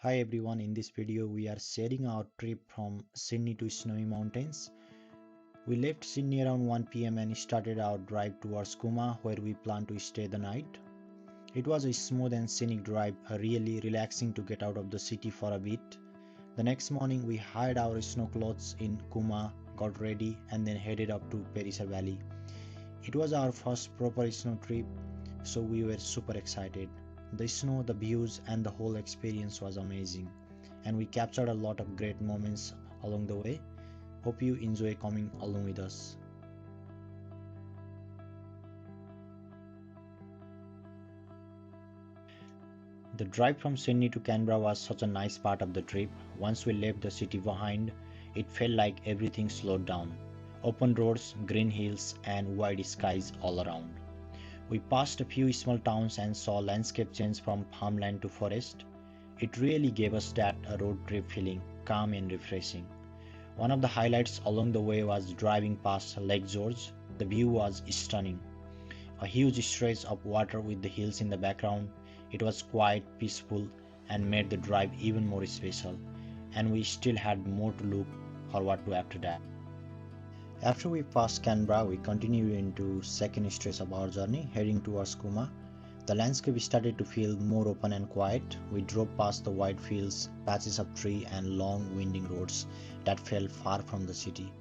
Hi everyone, in this video we are sharing our trip from Sydney to Snowy Mountains. We left Sydney around 1 p.m. and started our drive towards Cooma where we plan to stay the night. It was a smooth and scenic drive, really relaxing to get out of the city for a bit. The next morning we hired our snow clothes in Cooma, got ready and then headed up to Perisher Valley. It was our first proper snow trip, so we were super excited. The snow, the views and the whole experience was amazing, and we captured a lot of great moments along the way. Hope you enjoy coming along with us. The drive from Sydney to Canberra was such a nice part of the trip. Once we left the city behind, it felt like everything slowed down. Open roads, green hills and wide skies all around. We passed a few small towns and saw landscape change from farmland to forest. It really gave us that road trip feeling, calm and refreshing. One of the highlights along the way was driving past Lake George. The view was stunning. A huge stretch of water with the hills in the background. It was quiet, peaceful and made the drive even more special. And we still had more to look forward to after that. After we passed Canberra, we continued into second stretch of our journey, heading towards Cooma. The landscape started to feel more open and quiet. We drove past the wide fields, patches of tree and long winding roads that fell far from the city.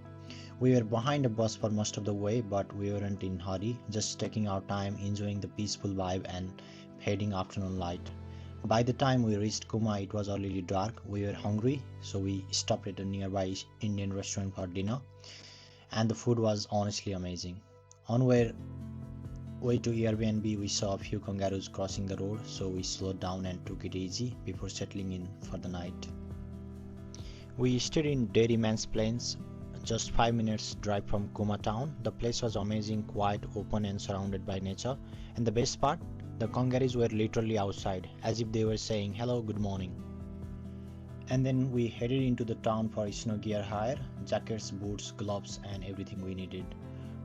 We were behind a bus for most of the way, but we weren't in a hurry, just taking our time, enjoying the peaceful vibe and fading afternoon light. By the time we reached Cooma, it was already dark. We were hungry, so we stopped at a nearby Indian restaurant for dinner, and the food was honestly amazing. On our way to Airbnb, we saw a few kangaroos crossing the road, so we slowed down and took it easy before settling in for the night. We stayed in Dairymans Plains, just 5 minutes drive from Cooma town. The place was amazing, quiet, open and surrounded by nature. And the best part, the kangaroos were literally outside, as if they were saying hello, good morning. And then we headed into the town for snow gear hire, jackets, boots, gloves and everything we needed.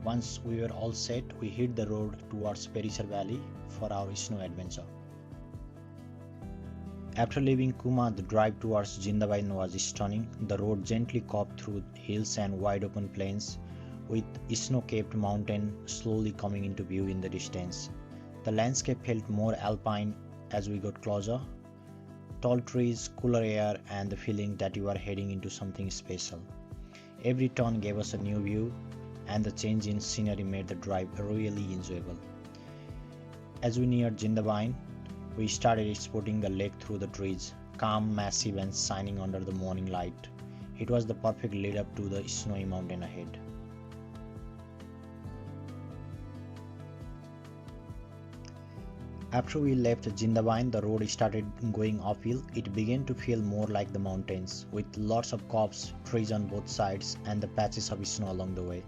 Once we were all set, we hit the road towards Perisher Valley for our snow adventure. After leaving Cooma, the drive towards Jindabyne was stunning. The road gently curved through hills and wide open plains, with snow-capped mountain slowly coming into view in the distance. The landscape felt more alpine as we got closer. Tall trees, cooler air and the feeling that you are heading into something special. Every turn gave us a new view and the change in scenery made the drive really enjoyable. As we neared Jindabyne, we started spotting the lake through the trees, calm, massive and shining under the morning light. It was the perfect lead up to the snowy mountain ahead. After we left Jindabyne, the road started going uphill. It began to feel more like the mountains, with lots of copse, trees on both sides and the patches of snow along the way.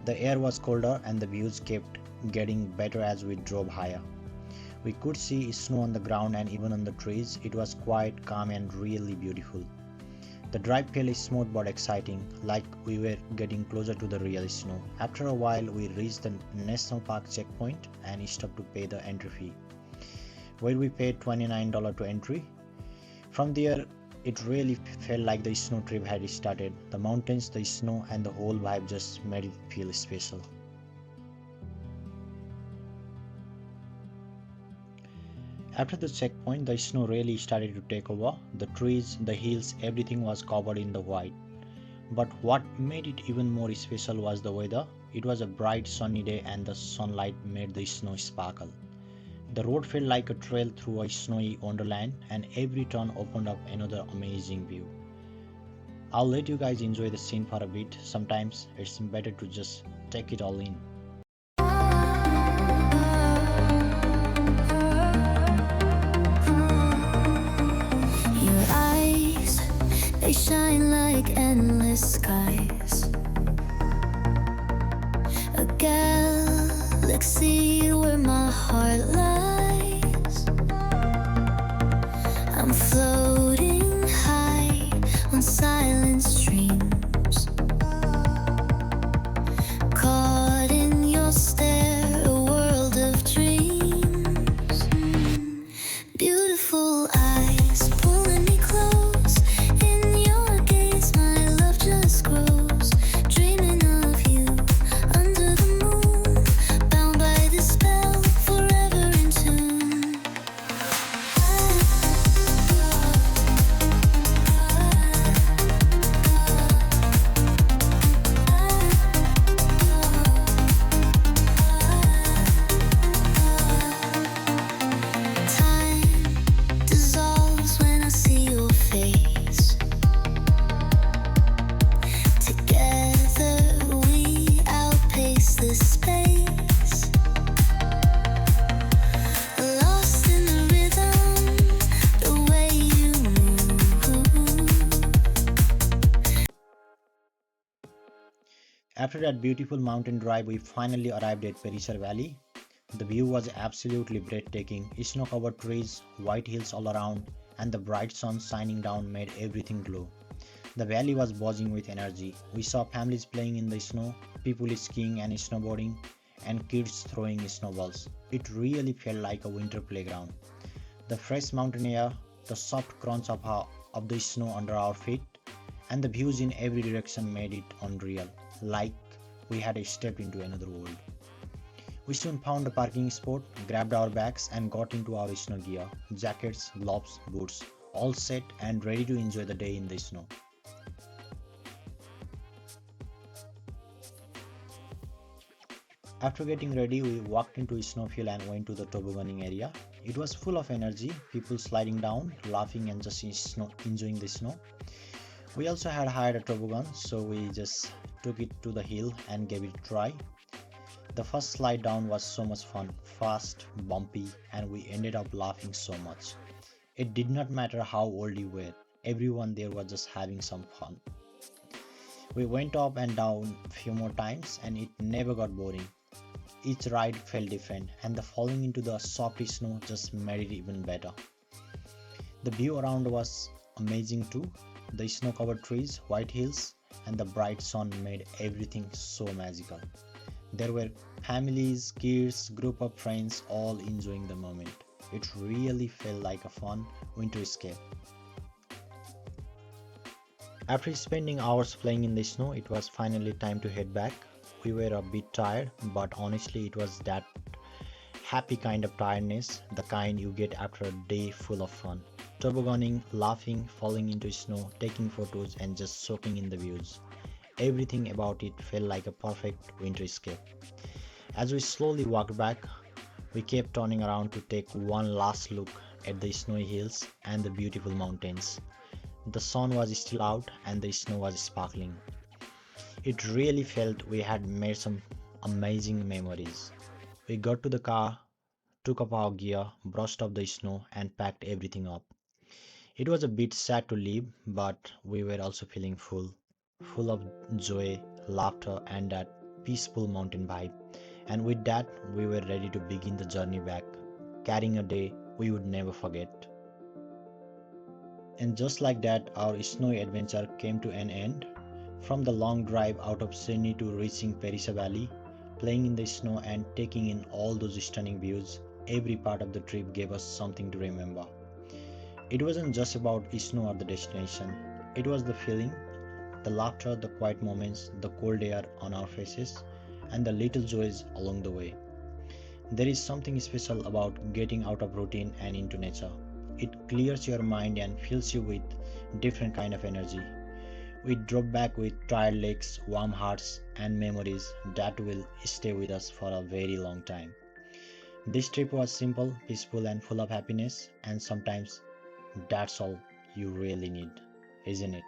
The air was colder and the views kept getting better as we drove higher. We could see snow on the ground and even on the trees. It was quiet, calm and really beautiful. The drive felt smooth but exciting, like we were getting closer to the real snow. After a while, we reached the National Park checkpoint and stopped to pay the entry fee, where we paid $29 to entry. From there, it really felt like the snow trip had started. The mountains, the snow and the whole vibe just made it feel special. After the checkpoint, the snow really started to take over. The trees, the hills, everything was covered in the white. But what made it even more special was the weather. It was a bright sunny day and the sunlight made the snow sparkle. The road felt like a trail through a snowy wonderland and every turn opened up another amazing view. I'll let you guys enjoy the scene for a bit. Sometimes it's better to just take it all in. They shine like endless skies, a galaxy where my heart lies. I'm floating high on silent streams, caught in your stare, a world of dreams. Beautiful eyes pulling me After that beautiful mountain drive, we finally arrived at Perisar Valley. The view was absolutely breathtaking. Snow-covered trees, white hills all around, and the bright sun shining down made everything glow. The valley was buzzing with energy. We saw families playing in the snow, people skiing and snowboarding, and kids throwing snowballs. It really felt like a winter playground. The fresh mountain air, the soft crunch of the snow under our feet, and the views in every direction made it unreal, like we had stepped into another world. We soon found a parking spot, grabbed our bags, and got into our snow gear jackets, gloves, boots, all set and ready to enjoy the day in the snow. After getting ready, we walked into a snowfield and went to the tobogganing area. It was full of energy, people sliding down, laughing, and just enjoying the snow. We also had hired a toboggan, so we just took it to the hill and gave it a try. The first slide down was so much fun, fast, bumpy, and we ended up laughing so much. It did not matter how old you were, everyone there was just having some fun. We went up and down a few more times and it never got boring. Each ride felt different, and the falling into the soft snow just made it even better. The view around was amazing too. The snow covered trees, white hills, and the bright sun made everything so magical. There were families, kids, group of friends all enjoying the moment. It really felt like a fun winter escape. After spending hours playing in the snow, it was finally time to head back. We were a bit tired, but honestly, it was that happy kind of tiredness, the kind you get after a day full of fun. Tobogganing, laughing, falling into snow, taking photos, and just soaking in the views. Everything about it felt like a perfect winter escape. As we slowly walked back, we kept turning around to take one last look at the snowy hills and the beautiful mountains. The sun was still out and the snow was sparkling. It really felt we had made some amazing memories. We got to the car, took up our gear, brushed off the snow, and packed everything up. It was a bit sad to leave, but we were also feeling full of joy, laughter, and that peaceful mountain vibe. And with that, we were ready to begin the journey back, carrying a day we would never forget. And just like that, our snowy adventure came to an end. From the long drive out of Sydney to reaching Perisa Valley, playing in the snow and taking in all those stunning views, every part of the trip gave us something to remember. It wasn't just about snow or the destination, it was the feeling, the laughter, the quiet moments, the cold air on our faces, and the little joys along the way. There is something special about getting out of routine and into nature. It clears your mind and fills you with different kind of energy. We drove back with tired legs, warm hearts, and memories that will stay with us for a very long time. This trip was simple, peaceful, and full of happiness, and sometimes that's all you really need, isn't it?